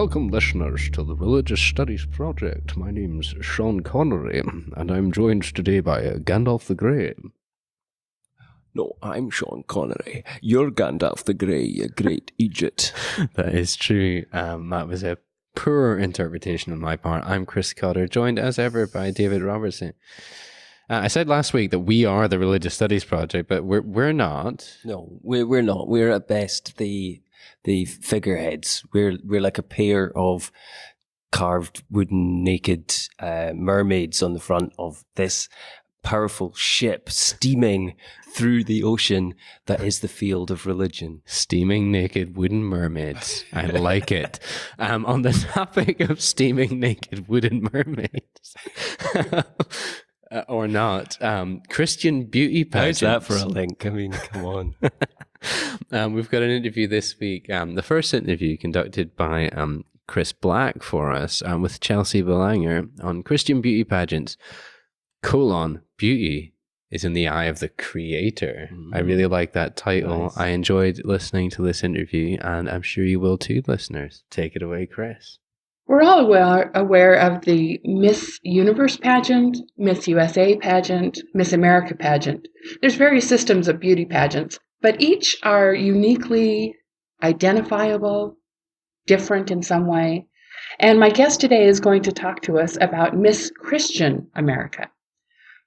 Welcome, listeners, to the Religious Studies Project. My name's Sean Connery, and I'm joined today by Gandalf the Grey. No, I'm Sean Connery. You're Gandalf the Grey, you great Egypt. That is true. That was a poor interpretation on my part. I'm Chris Cotter, joined as ever by David Robertson. I said last week that we are the Religious Studies Project, but we're not. No, we're not. We're at best the figureheads. We're like a pair of carved wooden naked mermaids on the front of this powerful ship steaming through the ocean that is the field of religion. Steaming naked wooden mermaids. I like it. On the topic of steaming naked wooden mermaids. Or not. Christian beauty pageants. How's that for a link? I mean, come on. We've got an interview this week. The first interview conducted by Chris Black for us with Chelsea Belanger on Christian beauty pageants. Beauty is in the eye of the creator. I really like that title. Nice. I enjoyed listening to this interview, and I'm sure you will too, listeners. Take it away, Chris. We're all aware of the Miss Universe pageant, Miss USA pageant, Miss America pageant. There's various systems of beauty pageants, but each are uniquely identifiable, different in some way. And my guest today is going to talk to us about Miss Christian America.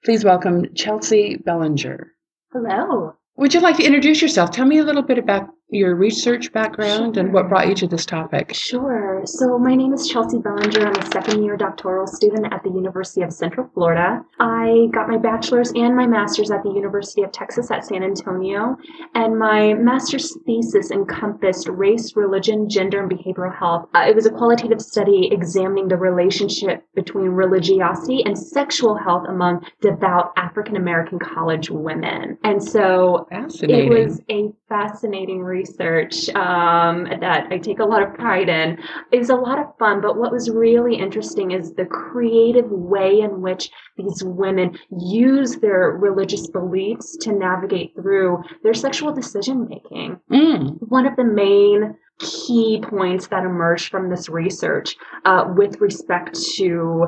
Please welcome Chelsea Belanger. Hello. Would you like to introduce yourself? Tell me a little bit about your research background and what brought you to this topic. Sure. So my name is Chelsea Belanger. I'm a second-year doctoral student at the University of Central Florida. I got my bachelor's and my master's at the University of Texas at San Antonio. And my master's thesis encompassed race, religion, gender, and behavioral health. It was a qualitative study examining the relationship between religiosity and sexual health among devout African-American college women. And so it was a fascinating research that I take a lot of pride in. It was a lot of fun, but what was really interesting is the creative way in which these women use their religious beliefs to navigate through their sexual decision-making. One of the main key points that emerged from this research with respect to,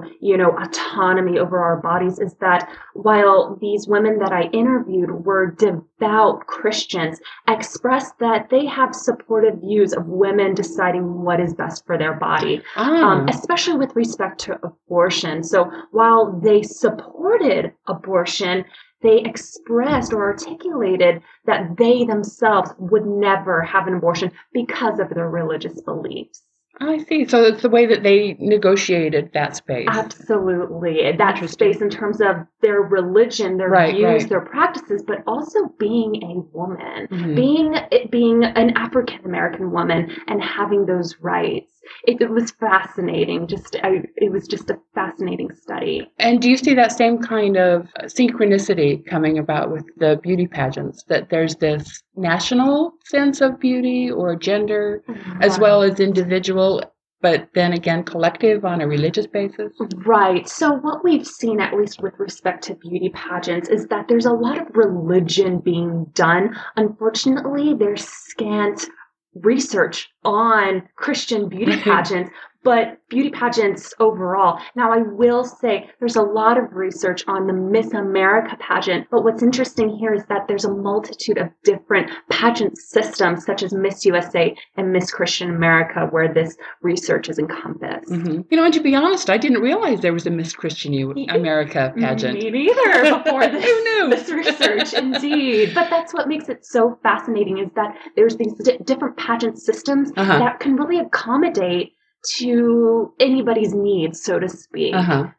autonomy over our bodies is that while these women that I interviewed were devout Christians, expressed that they have supportive views of women deciding what is best for their body, especially with respect to abortion. So while they supported abortion, they expressed or articulated that they themselves would never have an abortion because of their religious beliefs. I see. So it's the way that they negotiated that space. Absolutely. That space in terms of their religion, their views, their practices, but also being a woman, being an African-American woman and having those rights. It was fascinating. It was just a fascinating study. And do you see that same kind of synchronicity coming about with the beauty pageants, that there's this national sense of beauty or gender as well as individual, but then again collective on a religious basis? Right. So what we've seen, at least with respect to beauty pageants, is that there's a lot of religion being done. Unfortunately, there's scant research on Christian beauty pageants, but beauty pageants overall. Now, I will say there's a lot of research on the Miss America pageant, but what's interesting here is that there's a multitude of different pageant systems, such as Miss USA and Miss Christian America, where this research is encompassed. And to be honest, I didn't realize there was a Miss Christian America pageant. Me neither before this research, indeed. But that's what makes it so fascinating, is that there's these different pageant systems that can really accommodate to anybody's needs, so to speak.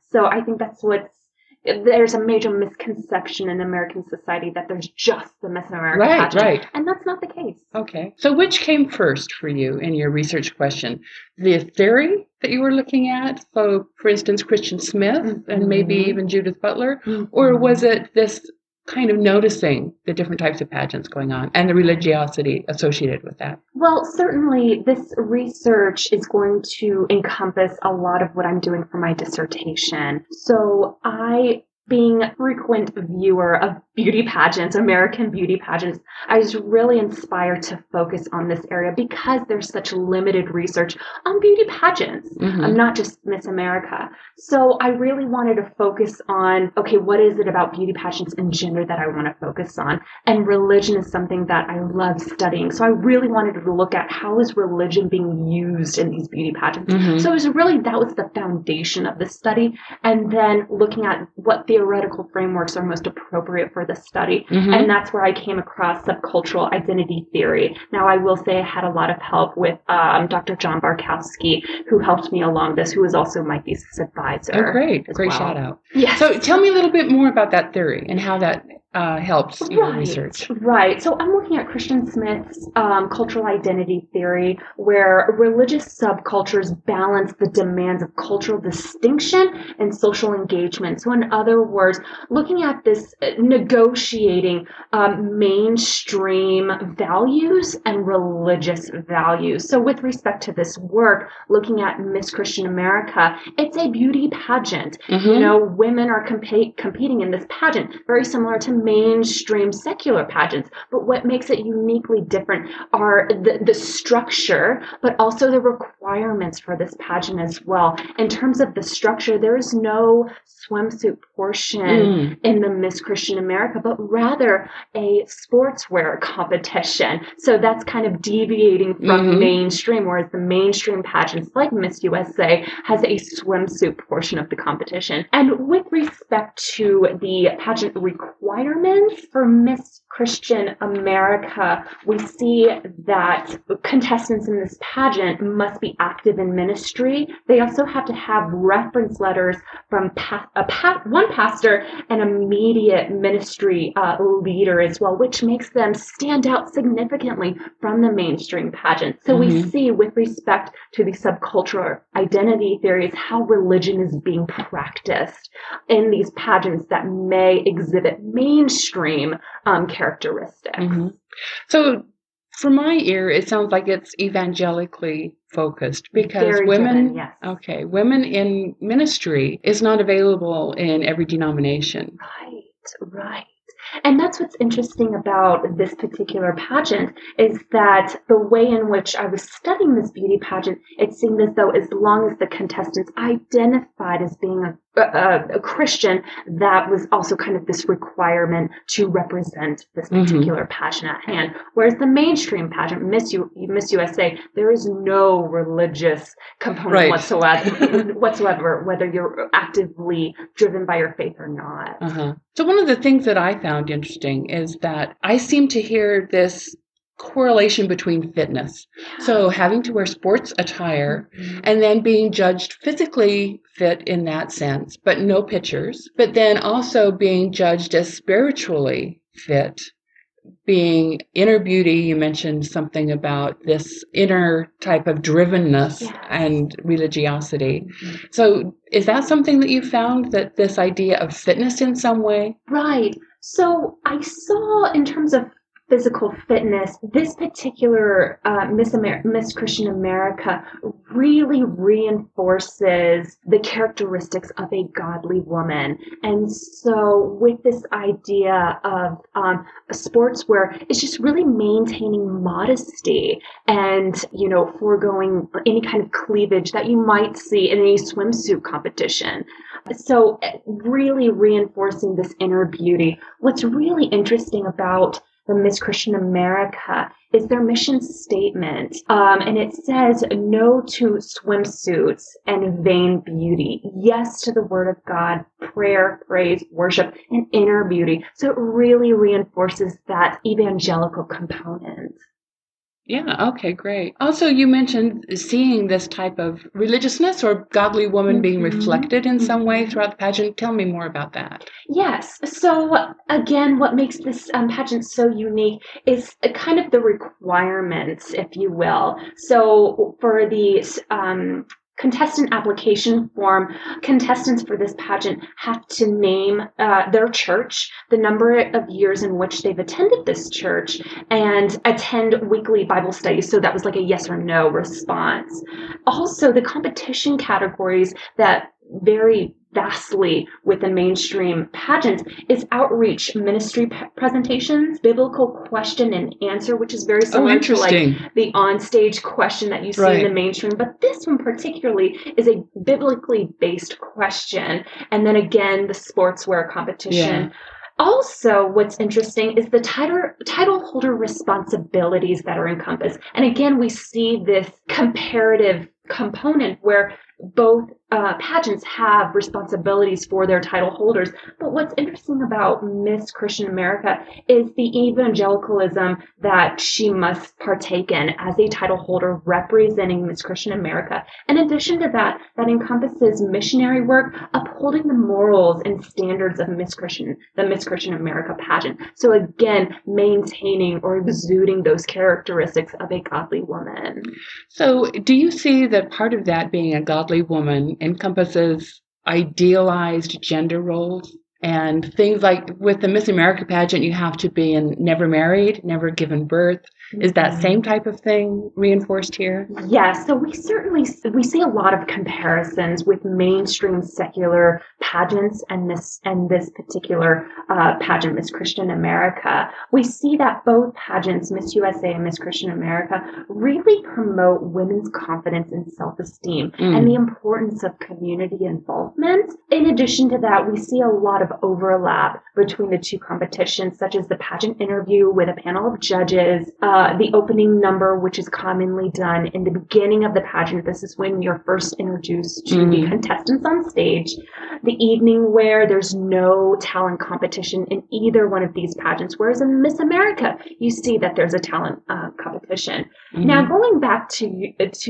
So I think there's a major misconception in American society that there's just the Miss America pageant. And that's not the case. Okay. So which came first for you in your research question? The theory that you were looking at? So, for instance, Christian Smith and maybe even Judith Butler? Or was it this kind of noticing the different types of pageants going on and the religiosity associated with that? Well, certainly this research is going to encompass a lot of what I'm doing for my dissertation. So I being a frequent viewer of beauty pageants, American beauty pageants, I was really inspired to focus on this area because there's such limited research on beauty pageants, not just Miss America. So I really wanted to focus on, okay, what is it about beauty pageants and gender that I want to focus on? And religion is something that I love studying. So I really wanted to look at how is religion being used in these beauty pageants. So it was really, that was the foundation of the study. And then looking at what theoretical frameworks are most appropriate for the study. And that's where I came across subcultural identity theory. Now, I will say I had a lot of help with Dr. John Barkowski, who helped me along this, who was also my thesis advisor. Oh, great. Great well. shout out. Yes. So tell me a little bit more about that theory and how that helps your research. Right. So I'm looking at Christian Smith's cultural identity theory, where religious subcultures balance the demands of cultural distinction and social engagement. So in other words, looking at this negotiating mainstream values and religious values. So with respect to this work, looking at Miss Christian America, it's a beauty pageant. You know, women are competing in this pageant, very similar to mainstream secular pageants. But what makes it uniquely different are the structure, but also the requirements for this pageant as well. In terms of the structure, there is no swimsuit portion in the Miss Christian America, but rather a sportswear competition. So that's kind of deviating from mainstream, whereas the mainstream pageants like Miss USA has a swimsuit portion of the competition. And with respect to the pageant requirements for Miss Christian America, we see that contestants in this pageant must be active in ministry. They also have to have reference letters from one pastor and immediate ministry leader as well, which makes them stand out significantly from the mainstream pageant. So we see, with respect to the subcultural identity theories, how religion is being practiced in these pageants that may exhibit mainstream characteristics. So from my ear, it sounds like it's evangelically focused because Very women, driven, yes. Women in ministry is not available in every denomination. Right. And that's what's interesting about this particular pageant is that the way in which I was studying this beauty pageant, it seemed as though as long as the contestants identified as being a Christian, that was also kind of this requirement to represent this particular pageant at hand. Whereas the mainstream pageant, Miss USA, there is no religious component whatsoever, whether you're actively driven by your faith or not. So one of the things that I found interesting is that I seem to hear this correlation between fitness. So having to wear sports attire and then being judged physically fit in that sense, but no pictures, but then also being judged as spiritually fit, being inner beauty. You mentioned something about this inner type of drivenness and religiosity. So is that something that you found, that this idea of fitness in some way? Right. So I saw, in terms of physical fitness, this particular Miss Christian America really reinforces the characteristics of a godly woman. And so with this idea of sportswear, it's just really maintaining modesty and, foregoing any kind of cleavage that you might see in a swimsuit competition. So really reinforcing this inner beauty. What's really interesting about the Miss Christian America is their mission statement. And it says, no to swimsuits and vain beauty. Yes to the word of God, prayer, praise, worship, and inner beauty. So it really reinforces that evangelical component. Yeah, okay, great. Also, you mentioned seeing this type of religiousness or godly woman being reflected in some way throughout the pageant. Tell me more about that. Yes. So again, what makes this pageant so unique is kind of the requirements, if you will. So for the contestant application form, contestants for this pageant have to name their church, the number of years in which they've attended this church, and attend weekly Bible studies. So that was like a yes or no response. Also, the competition categories that vary vastly within mainstream pageants is outreach ministry presentations, biblical question and answer, which is very similar to like the onstage question that you see in the mainstream. But this one particularly is a biblically based question. And then again, the sportswear competition. Yeah. Also, what's interesting is the title holder responsibilities that are encompassed. And again, we see this comparative component where both pageants have responsibilities for their title holders. But what's interesting about Miss Christian America is the evangelicalism that she must partake in as a title holder representing Miss Christian America. In addition to that, that encompasses missionary work, upholding the morals and standards of the Miss Christian America pageant. So again, maintaining or exuding those characteristics of a godly woman. So do you see that part of that being a godly woman encompasses idealized gender roles and things like with the Miss America pageant, you have to be never married, never given birth. Is that same type of thing reinforced here? Yes. So we see a lot of comparisons with mainstream secular pageants and this particular pageant, Miss Christian America. We see that both pageants, Miss USA and Miss Christian America, really promote women's confidence and self-esteem and the importance of community involvement. In addition to that, we see a lot of overlap between the two competitions, such as the pageant interview with a panel of judges, the opening number, which is commonly done in the beginning of the pageant. This is when you're first introduced to the contestants on stage. The evening where there's no talent competition in either one of these pageants, whereas in Miss America, you see that there's a talent competition. Now, going back to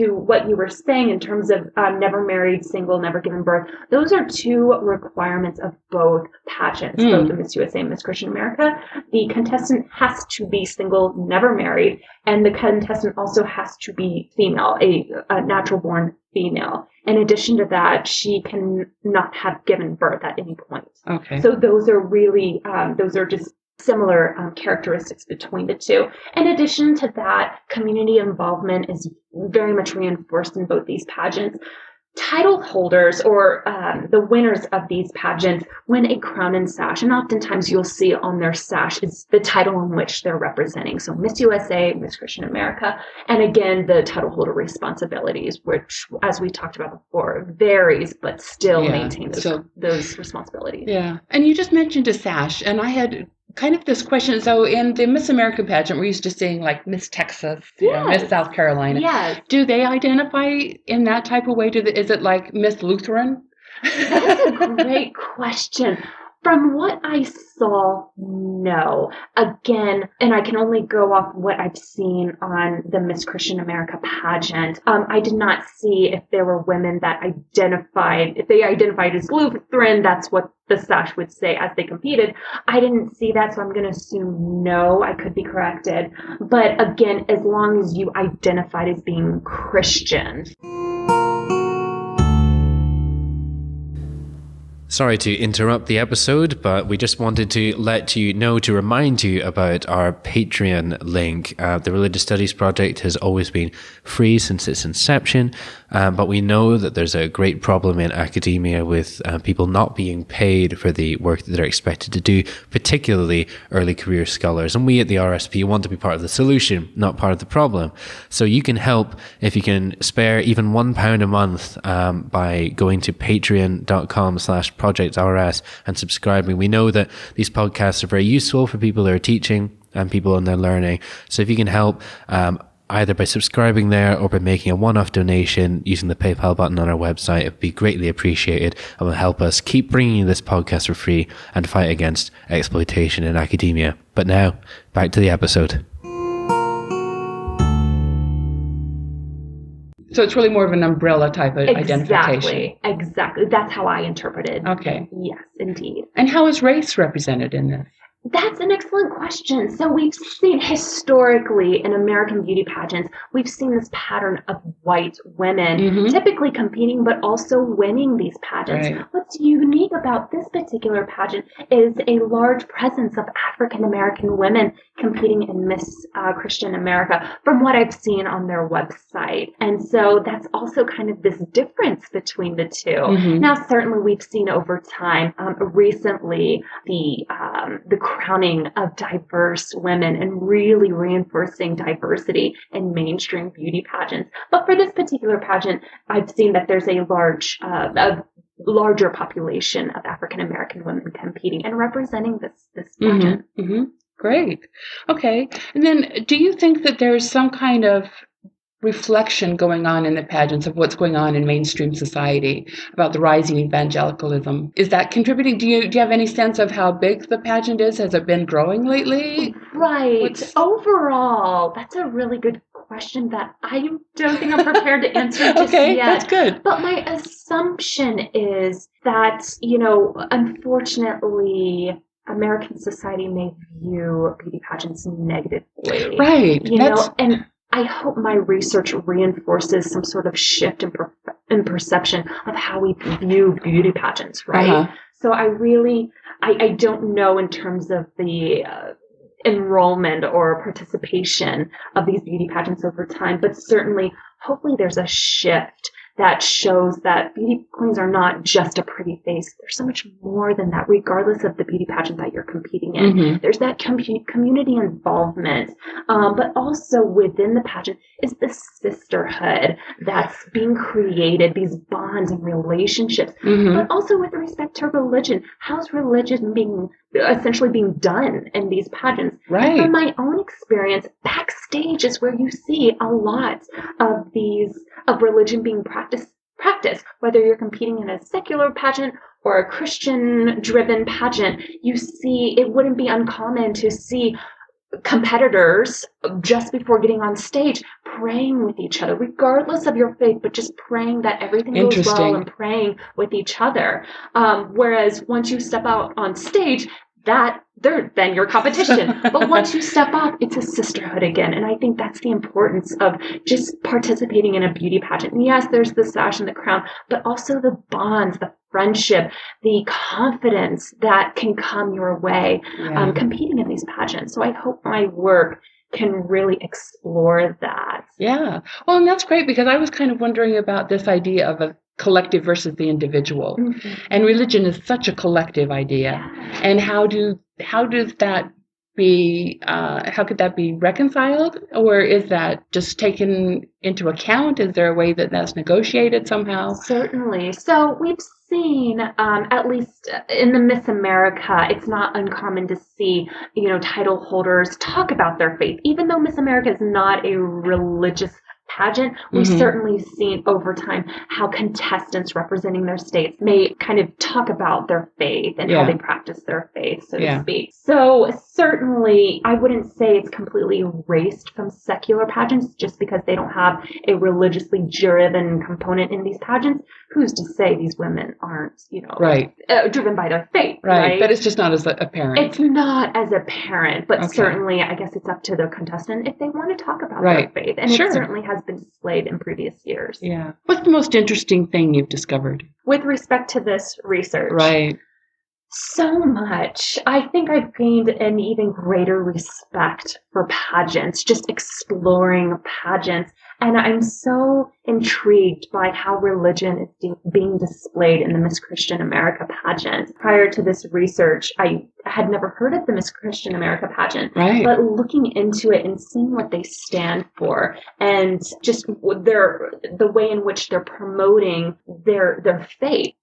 what you were saying in terms of never married, single, never given birth, those are two requirements of both pageants, both the Miss USA and Miss Christian America. The contestant has to be single, never married, and the contestant also has to be female, a natural-born female. In addition to that, she can not have given birth at any point. Okay. So those are really, those are just similar characteristics between the two. In addition to that, community involvement is very much reinforced in both these pageants. Title holders or the winners of these pageants win a crown and sash, and oftentimes you'll see on their sash is the title in which they're representing. So Miss USA, Miss Christian America, and again, the title holder responsibilities, which, as we talked about before, varies, but still maintains those responsibilities. Yeah, and you just mentioned a sash, and I had kind of this question. So in the Miss America pageant, we're used to seeing like Miss Texas, Miss South Carolina. Yes. Do they identify in that type of way? Is it like Miss Lutheran? That's a great question. From what I saw, no. Again, and I can only go off what I've seen on the Miss Christian America pageant. I did not see if there were women that identified, if they identified as Lutheran, that's what the sash would say as they competed. I didn't see that, so I'm going to assume no. I could be corrected. But again, as long as you identified as being Christian. Sorry to interrupt the episode, but we just wanted to let you know, to remind you about our Patreon link. The Religious Studies Project has always been free since its inception, but we know that there's a great problem in academia with people not being paid for the work that they're expected to do, particularly early career scholars. And we at the RSP want to be part of the solution, not part of the problem. So you can help if you can spare even £1 a month by going to patreon.com/projectrs and subscribing. We know that these podcasts are very useful for people who are teaching and people in their learning. So if you can help either by subscribing there or by making a one-off donation using the PayPal button on our website, it would be greatly appreciated and will help us keep bringing you this podcast for free and fight against exploitation in academia. But now, back to the episode. So it's really more of an umbrella type of identification. Exactly. That's how I interpreted. Okay. Yes, indeed. And how is race represented in this? That's an excellent question. So we've seen historically in American beauty pageants, we've seen this pattern of white women typically competing, but also winning these pageants. Right. What's unique about this particular pageant is a large presence of African American women competing in Miss Christian America, from what I've seen on their website. And so that's also kind of this difference between the two. Now, certainly we've seen over time, recently, the crowning of diverse women and really reinforcing diversity in mainstream beauty pageants. But for this particular pageant, I've seen that there's a larger population of African American women competing and representing this pageant. Great. Okay. And then do you think that there's some kind of reflection going on in the pageants of what's going on in mainstream society about the rising evangelicalism? Is that contributing? Do you have any sense of how big the pageant is? Has it been growing lately? Right. Overall, that's a really good question that I don't think I'm prepared to answer just okay, yet. That's good. But my assumption is that, unfortunately, American society may view beauty pageants negatively. Right. And I hope my research reinforces some sort of shift in perception of how we view beauty pageants, right? So I don't know in terms of the enrollment or participation of these beauty pageants over time, but certainly, hopefully there's a shift that shows that beauty queens are not just a pretty face. There's so much more than that, regardless of the beauty pageant that you're competing in. There's that community involvement, but also within the pageant is this sisterhood that's being created, these bonds and relationships, but also with respect to religion. How's religion essentially being done in these pageants? Right. And from my own experience, backstage is where you see a lot of religion being practiced, whether you're competing in a secular pageant or a Christian-driven pageant. You see, it wouldn't be uncommon to see competitors just before getting on stage praying with each other, regardless of your faith, but just praying that everything goes well and praying with each other. Whereas once you step out on stage, they're then your competition. But once you step up, it's a sisterhood again. And I think that's the importance of just participating in a beauty pageant. And yes, there's the sash and the crown, but also the bonds, the friendship, the confidence that can come your way competing in these pageants. So I hope my work can really explore that. Yeah. Well, and that's great, because I was kind of wondering about this idea of a collective versus the individual. And religion is such a collective idea. And how could that be reconciled? Or is that just taken into account? Is there a way that that's negotiated somehow? Certainly. So we've seen, at least in the Miss America, it's not uncommon to see, title holders talk about their faith. Even though Miss America is not a religious pageant, we've certainly seen over time how contestants representing their states may kind of talk about their faith and how they practice their faith, so to speak. So certainly, I wouldn't say it's completely erased from secular pageants just because they don't have a religiously driven component in these pageants. Who's to say these women aren't, driven by their faith, right? But it's just not as apparent. It's not as apparent, but certainly I guess it's up to the contestant if they want to talk about their faith. And it certainly has been displayed in previous years. Yeah. What's the most interesting thing you've discovered? With respect to this research? Right. So much. I think I've gained an even greater respect for pageants, just exploring pageants. And I'm so intrigued by how religion is being displayed in the Miss Christian America pageant. Prior to this research, I had never heard of the Miss Christian America pageant. Right. But looking into it and seeing what they stand for and just the way in which they're promoting their faith,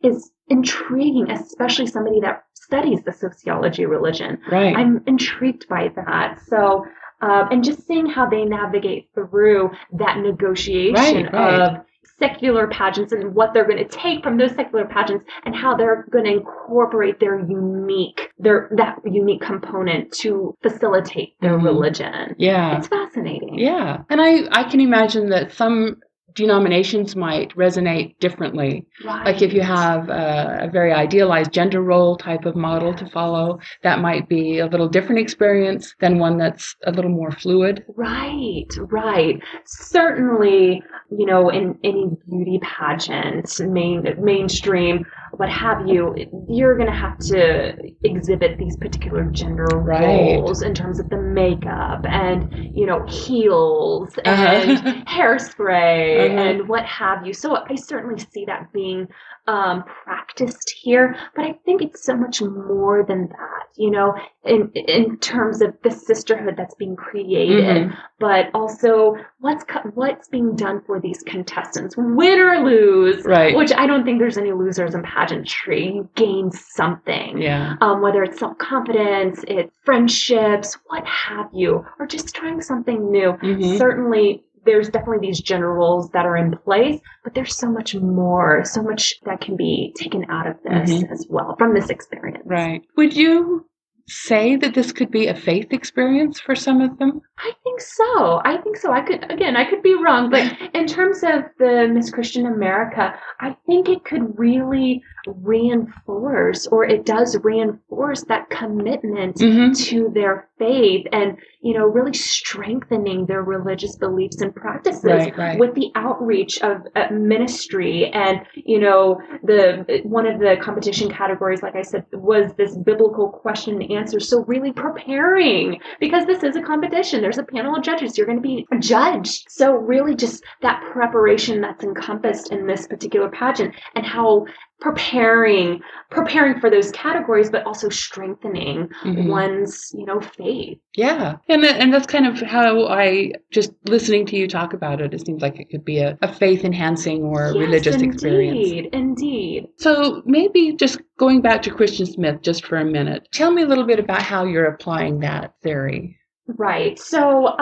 is intriguing, especially somebody that studies the sociology of religion. Right. I'm intrigued by that. So, and just seeing how they navigate through that negotiation of secular pageants and what they're going to take from those secular pageants and how they're going to incorporate that unique component to facilitate their religion. Yeah. It's fascinating. Yeah. And I can imagine that some denominations might resonate differently. Right. Like if you have a very idealized gender role type of model to follow, that might be a little different experience than one that's a little more fluid. Right, right. Certainly, in any beauty pageant, mainstream, what have you, you're going to have to exhibit these particular gender roles in terms of the makeup and, heels and hairspray and what have you. So I certainly see that being practiced here, but I think it's so much more than that, in terms of the sisterhood that's being created, but also what's being done for these contestants, win or lose, which I don't think there's any losers in pageantry. You gain something, whether it's self-confidence, it's friendships, what have you, or just trying something new. Certainly there's definitely these gender roles that are in place, but there's so much more, so much that can be taken out of this as well from this experience. Right. Would you say that this could be a faith experience for some of them? I think so. I could be wrong, but in terms of the Miss Christian America, I think it could really reinforce, or it does reinforce, that commitment to their faith and, really strengthening their religious beliefs and practices with the outreach of ministry. And, one of the competition categories, like I said, was this biblical question and answer. So really preparing, because this is a competition. There's a panel of judges. You're going to be judged. So really just that preparation that's encompassed in this particular pageant, and how preparing for those categories, but also strengthening one's, faith. Yeah. And that's kind of how just listening to you talk about it, it seems like it could be a faith enhancing or religious experience. Indeed. So maybe just going back to Christian Smith just for a minute, tell me a little bit about how you're applying that theory. Right. So,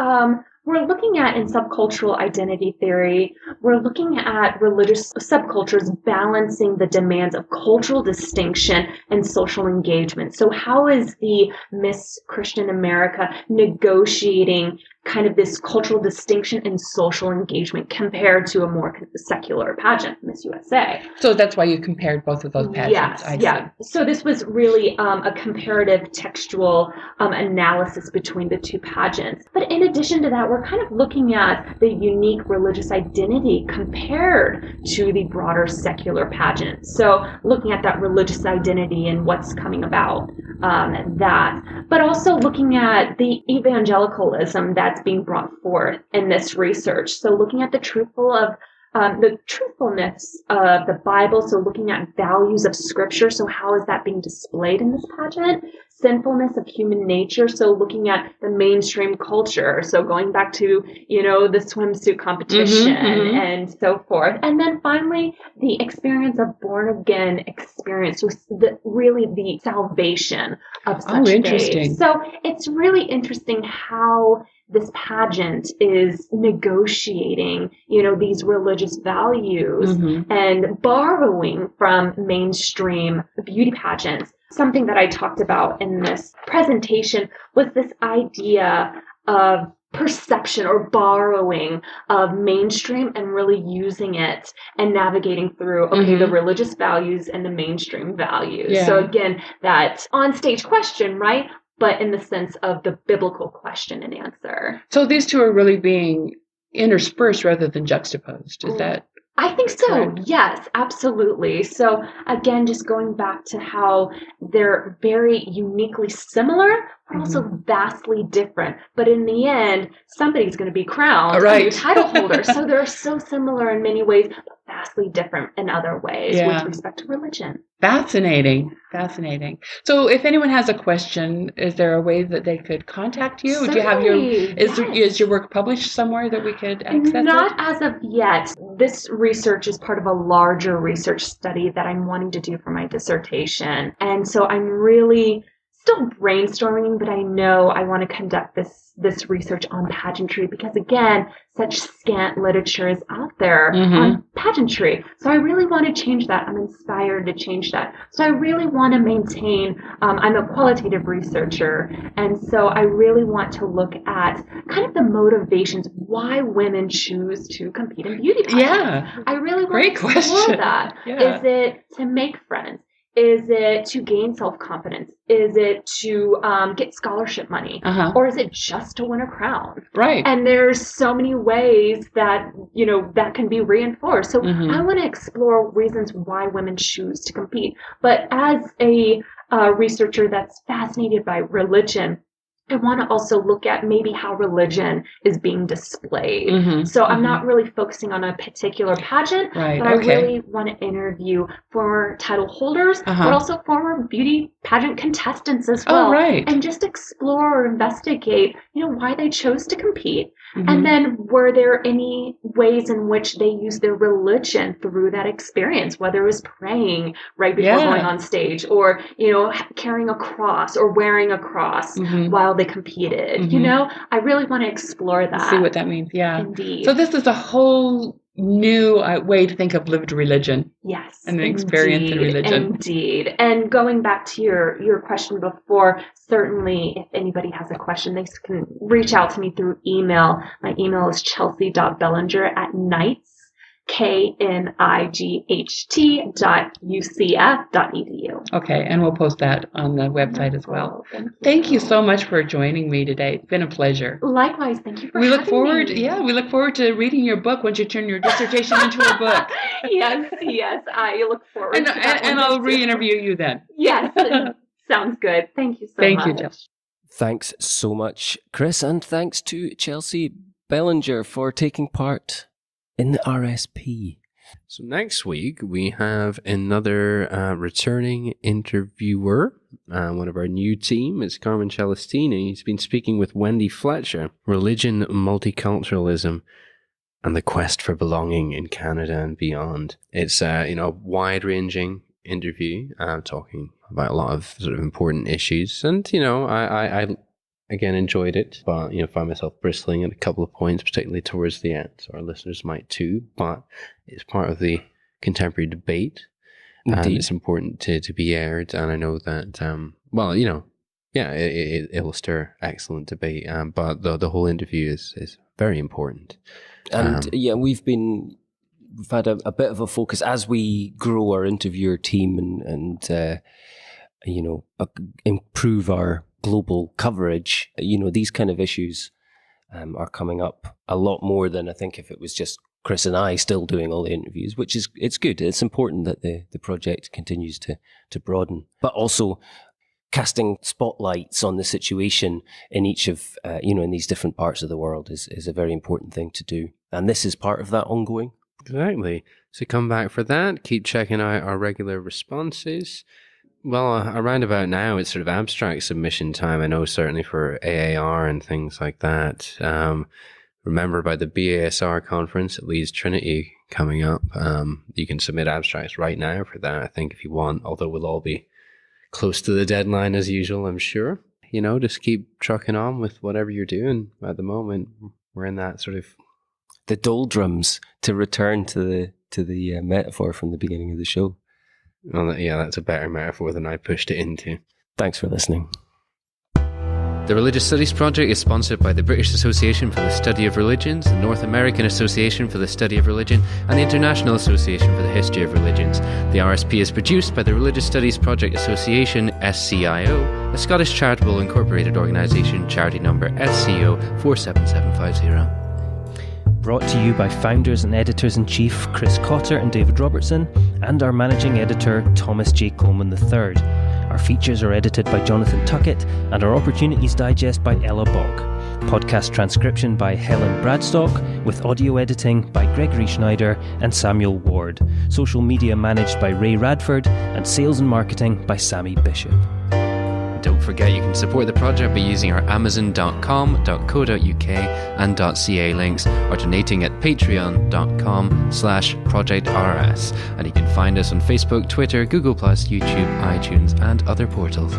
we're looking at, in subcultural identity theory, we're looking at religious subcultures balancing the demands of cultural distinction and social engagement. So how is the Miss Christian America negotiating kind of this cultural distinction and social engagement compared to a more secular pageant, Miss USA? So that's why you compared both of those pageants. Yes. So this was really a comparative textual analysis between the two pageants. But in addition to that, we're kind of looking at the unique religious identity compared to the broader secular pageant. So looking at that religious identity and what's coming about that, but also looking at the evangelicalism that's being brought forth in this research. So looking at the truthfulness of the Bible, so looking at values of Scripture, so how is that being displayed in this pageant? Sinfulness of human nature, so looking at the mainstream culture, so going back to, the swimsuit competition and so forth. And then finally, the experience of born-again experience, so really the salvation of such faith. So it's really interesting how this pageant is negotiating, these religious values and borrowing from mainstream beauty pageants. Something that I talked about in this presentation was this idea of perception or borrowing of mainstream and really using it and navigating through, the religious values and the mainstream values. Yeah. So again, that on-stage question, right? But in the sense of the biblical question and answer. So these two are really being interspersed rather than juxtaposed. Is that? I think so. correct? Yes, absolutely. So again, just going back to how they're very uniquely similar, but also vastly different. But in the end, somebody's going to be crowned a new title holder. So they're so similar in many ways, but vastly different in other ways with respect to religion. Fascinating. So if anyone has a question, is there a way that they could contact you? Certainly, Do you have is your work published somewhere that we could access Not it? as of yet. This research is part of a larger research study that I'm wanting to do for my dissertation. And so I'm really still brainstorming, but I know I want to conduct this research on pageantry because, again, such scant literature is out there on pageantry. So I really want to change that. I'm inspired to change that. So I really want to maintain, I'm a qualitative researcher, and so I really want to look at kind of the motivations why women choose to compete in beauty pageants. Yeah. I really want Great to explore question. that. Yeah. Is it to make friends? Is it to gain self-confidence? Is it to get scholarship money? Or is it just to win a crown? Right. And there's so many ways that, that can be reinforced. So I want to explore reasons why women choose to compete. But as a researcher that's fascinated by religion, I want to also look at maybe how religion is being displayed. So I'm not really focusing on a particular pageant, Right. but I really want to interview former title holders, but also former beauty pageant contestants as well. Oh, right. And just explore or investigate, why they chose to compete. And then were there any ways in which they used their religion through that experience, whether it was praying right before going on stage or, carrying a cross or wearing a cross while they competed. I really want to explore that. See what that means. Yeah. Indeed. So this is a whole new way to think of lived religion. Yes. And the experience in religion. Indeed. And going back to your question before, certainly if anybody has a question, they can reach out to me through email. My email is chelsea.belanger@knights, KNIGHT.UCF.edu. Okay, and we'll post that on the website as well. Thank you so much for joining me today. It's been a pleasure. Likewise, thank you for We having look forward. me. Yeah, we look forward to reading your book once you turn your dissertation into a book. Yes, I look forward And to that. and I'll re-interview you then. Yes, sounds good. Thank you so much. Thank you, Jill. Thanks so much, Chris, and thanks to Chelsea Belanger for taking part in the RSP. So next week we have another returning interviewer. One of our new team is Carmen Celestini. He's been speaking with Wendy Fletcher, religion, multiculturalism, and the quest for belonging in Canada and beyond. It's a wide-ranging interview, talking about a lot of sort of important issues, and I again enjoyed it, but find myself bristling at a couple of points, particularly towards the end. So our listeners might too, but it's part of the contemporary debate, and it's important to be aired. And I know that it will stir excellent debate. But the whole interview is very important. And we've had a bit of a focus as we grow our interviewer team and improve our global coverage. These kind of issues are coming up a lot more than I think if it was just Chris and I still doing all the interviews, which is, it's good. It's important that the project continues to broaden, but also casting spotlights on the situation in each of, in these different parts of the world is a very important thing to do. And this is part of that ongoing. Exactly. So come back for that. Keep checking out our regular responses. Well, around about now, it's sort of abstract submission time. I know certainly for AAR and things like that. Remember about the BASR conference at Leeds Trinity coming up. You can submit abstracts right now for that, I think, if you want, although we'll all be close to the deadline as usual, I'm sure. Just keep trucking on with whatever you're doing at the moment. We're in that sort of... The doldrums, to return to the metaphor from the beginning of the show. Well, yeah, that's a better metaphor than I pushed it into. Thanks for listening. The Religious Studies Project is sponsored by the British Association for the Study of Religions, the North American Association for the Study of Religion, and the International Association for the History of Religions. The RSP is produced by the Religious Studies Project Association, SCIO, a Scottish charitable incorporated organisation, charity number SCO 47750. Brought to you by founders and editors-in-chief Chris Cotter and David Robertson, and our managing editor Thomas J. Coleman III. Our features are edited by Jonathan Tuckett, and our Opportunities Digest by Ella Bock. Podcast transcription by Helen Bradstock, with audio editing by Gregory Schneider and Samuel Ward. Social media managed by Ray Radford, and sales and marketing by Sammy Bishop. Don't forget you can support the project by using our amazon.com.co.uk and .ca links, or donating at patreon.com/projectrs. And you can find us on Facebook, Twitter, Google+, YouTube, iTunes and other portals.